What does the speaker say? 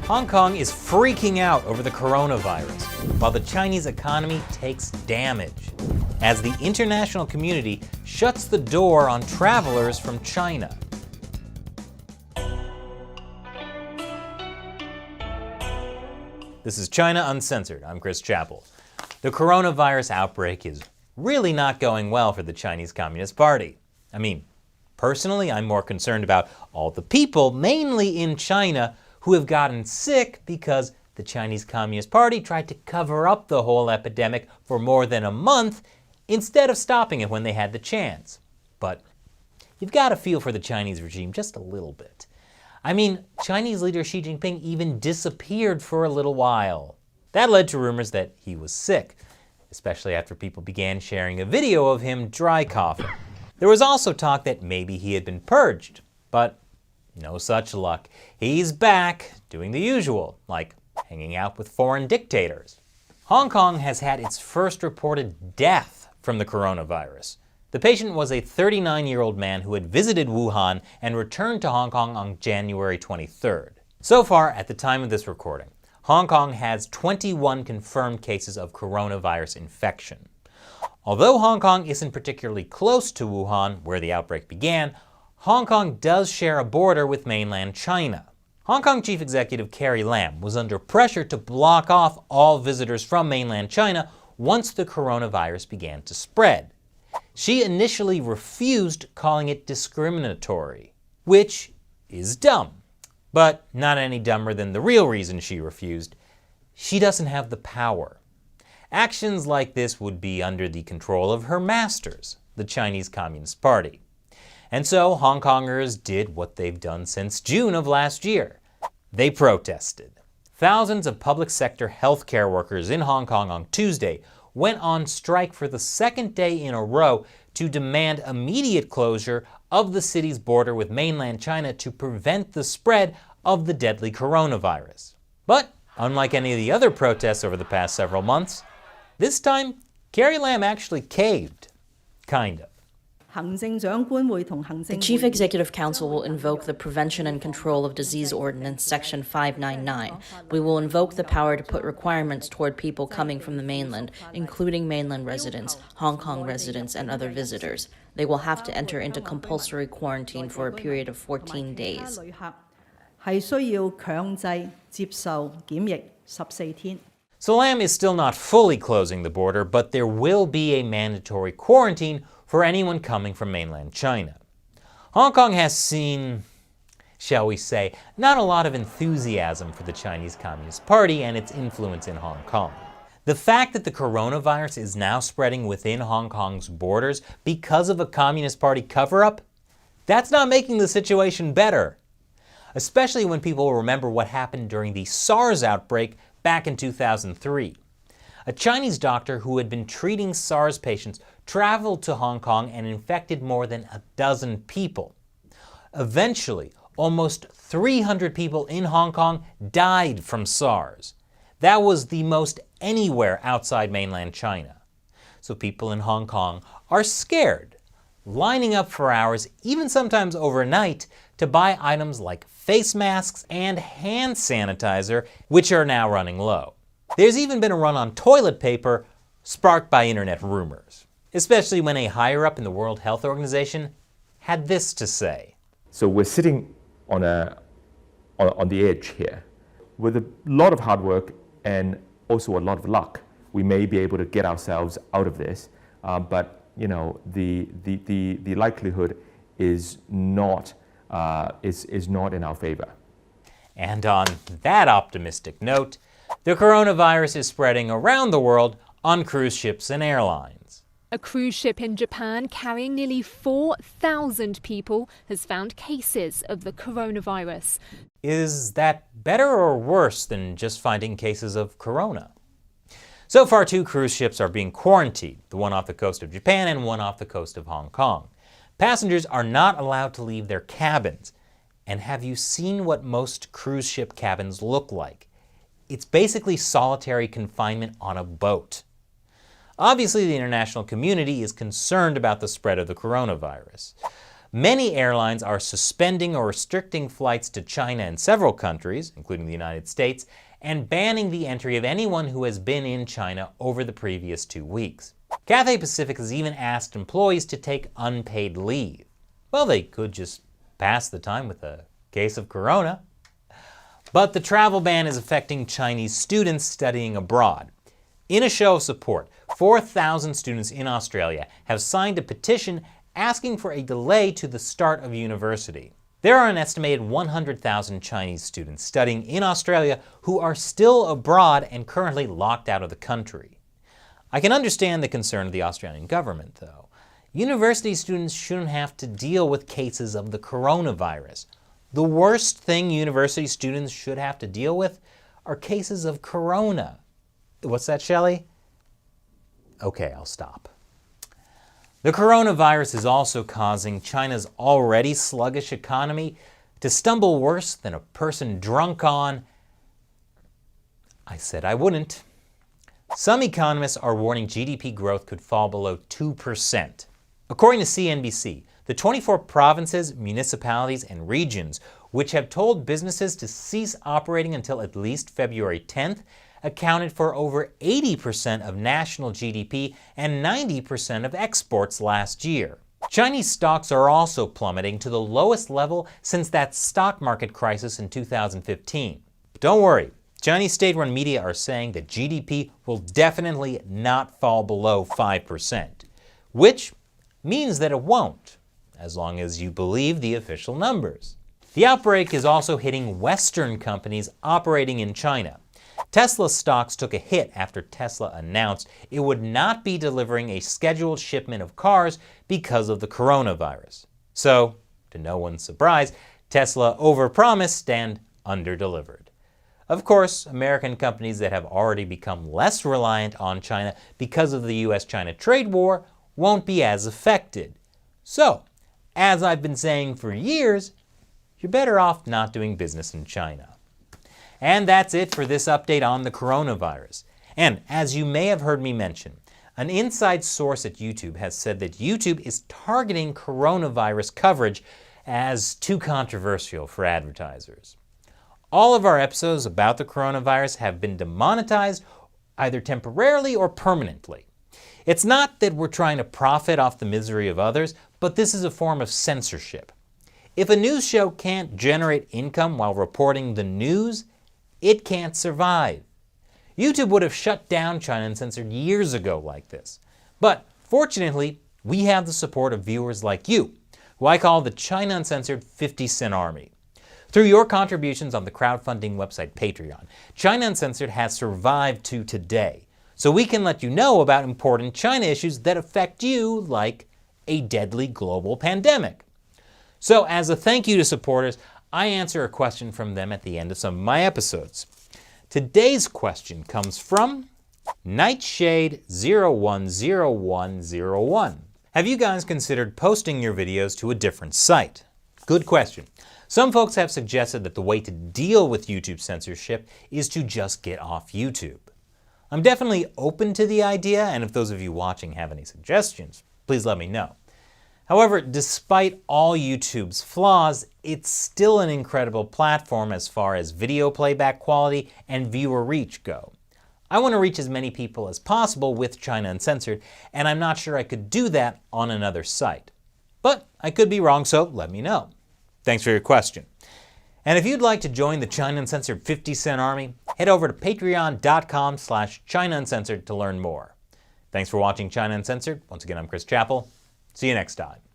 Hong Kong is freaking out over the coronavirus, while the Chinese economy takes damage, as the international community shuts the door on travelers from China. This is China Uncensored. I'm Chris Chappell. The coronavirus outbreak is really not going well for the Chinese Communist Party. I mean, personally, I'm more concerned about all the people, mainly in China, who have gotten sick because the Chinese Communist Party tried to cover up the whole epidemic for more than a month instead of stopping it when they had the chance. But you've got to feel for the Chinese regime just a little bit. I mean, Chinese leader Xi Jinping even disappeared for a little while. That led to rumors that he was sick, especially after people began sharing a video of him dry coughing. There was also talk that maybe he had been purged, but no such luck. He's back, doing the usual, like hanging out with foreign dictators. Hong Kong has had its first reported death from the coronavirus. The patient was a 39-year-old man who had visited Wuhan and returned to Hong Kong on January 23rd. So far, at the time of this recording, Hong Kong has 21 confirmed cases of coronavirus infection. Although Hong Kong isn't particularly close to Wuhan, where the outbreak began, Hong Kong does share a border with mainland China. Hong Kong Chief Executive Carrie Lam was under pressure to block off all visitors from mainland China once the coronavirus began to spread. She initially refused, calling it discriminatory, which is dumb, but not any dumber than the real reason she refused. She doesn't have the power. Actions like this would be under the control of her masters, the Chinese Communist Party. And so Hong Kongers did what they've done since June of last year. They protested. Thousands of public sector healthcare workers in Hong Kong on Tuesday went on strike for the second day in a row to demand immediate closure of the city's border with mainland China to prevent the spread of the deadly coronavirus. But unlike any of the other protests over the past several months, this time Carrie Lam actually caved. Kind of. The Chief Executive Council will invoke the Prevention and Control of Disease Ordinance, Section 599. We will invoke the power to put requirements toward people coming from the mainland, including mainland residents, Hong Kong residents, and other visitors. They will have to enter into compulsory quarantine for a period of 14 days. So Lam is still not fully closing the border, but there will be a mandatory quarantine for anyone coming from mainland China. Hong Kong has seen, shall we say, not a lot of enthusiasm for the Chinese Communist Party and its influence in Hong Kong. The fact that the coronavirus is now spreading within Hong Kong's borders because of a Communist Party cover-up, that's not making the situation better. Especially when people remember what happened during the SARS outbreak back in 2003. A Chinese doctor who had been treating SARS patients traveled to Hong Kong and infected more than a dozen people. Eventually, almost 300 people in Hong Kong died from SARS. That was the most anywhere outside mainland China. So people in Hong Kong are scared, lining up for hours, even sometimes overnight, to buy items like face masks and hand sanitizer, which are now running low. There's even been a run on toilet paper, sparked by internet rumors, especially when a higher-up in the World Health Organization had this to say. So we're sitting on the edge here. With a lot of hard work and also a lot of luck, we may be able to get ourselves out of this, but you know, the likelihood is not in our favor. And on that optimistic note, the coronavirus is spreading around the world on cruise ships and airlines. A cruise ship in Japan carrying nearly 4,000 people has found cases of the coronavirus. Is that better or worse than just finding cases of corona? So far, 2 cruise ships are being quarantined, the one off the coast of Japan and one off the coast of Hong Kong. Passengers are not allowed to leave their cabins. And have you seen what most cruise ship cabins look like? It's basically solitary confinement on a boat. Obviously, the international community is concerned about the spread of the coronavirus. many airlines are suspending or restricting flights to China and several countries, including the United States, and banning the entry of anyone who has been in China over the previous 2 weeks. Cathay Pacific has even asked employees to take unpaid leave. Well, they could just pass the time with a case of corona. But the travel ban is affecting Chinese students studying abroad. In a show of support, 4,000 students in Australia have signed a petition asking for a delay to the start of university. There are an estimated 100,000 Chinese students studying in Australia who are still abroad and currently locked out of the country. I can understand the concern of the Australian government, though. University students shouldn't have to deal with cases of the coronavirus. The worst thing university students should have to deal with are cases of corona. What's that, Shelley? Okay, I'll stop. The coronavirus is also causing China's already sluggish economy to stumble worse than a person drunk on... I said I wouldn't. Some economists are warning GDP growth could fall below 2%. According to CNBC, the 24 provinces, municipalities, and regions which have told businesses to cease operating until at least February 10th accounted for over 80% of national GDP and 90% of exports last year. Chinese stocks are also plummeting to the lowest level since that stock market crisis in 2015. But don't worry, Chinese state-run media are saying that GDP will definitely not fall below 5%, which means that it won't, as long as you believe the official numbers. The outbreak is also hitting Western companies operating in China. Tesla stocks took a hit after Tesla announced it would not be delivering a scheduled shipment of cars because of the coronavirus. So, to no one's surprise, Tesla overpromised and underdelivered. Of course, American companies that have already become less reliant on China because of the US-China trade war won't be as affected. So, as I've been saying for years, you're better off not doing business in China. And that's it for this update on the coronavirus. And as you may have heard me mention, an inside source at YouTube has said that YouTube is targeting coronavirus coverage as too controversial for advertisers. All of our episodes about the coronavirus have been demonetized either temporarily or permanently. It's not that we're trying to profit off the misery of others, but this is a form of censorship. If a news show can't generate income while reporting the news, it can't survive. YouTube would have shut down China Uncensored years ago like this. But fortunately, we have the support of viewers like you, who I call the China Uncensored 50-cent Army. Through your contributions on the crowdfunding website Patreon, China Uncensored has survived to today, so we can let you know about important China issues that affect you, like a deadly global pandemic. So as a thank you to supporters, I answer a question from them at the end of some of my episodes. Today's question comes from Nightshade010101. Have you guys considered posting your videos to a different site? Good question. Some folks have suggested that the way to deal with YouTube censorship is to just get off YouTube. I'm definitely open to the idea, and if those of you watching have any suggestions, please let me know. However, despite all YouTube's flaws, it's still an incredible platform as far as video playback quality and viewer reach go. I want to reach as many people as possible with China Uncensored, and I'm not sure I could do that on another site. But I could be wrong, so let me know. Thanks for your question. And if you'd like to join the China Uncensored 50-cent Army, head over to patreon.com/China Uncensored to learn more. Thanks for watching China Uncensored. Once again, I'm Chris Chappell. See you next time.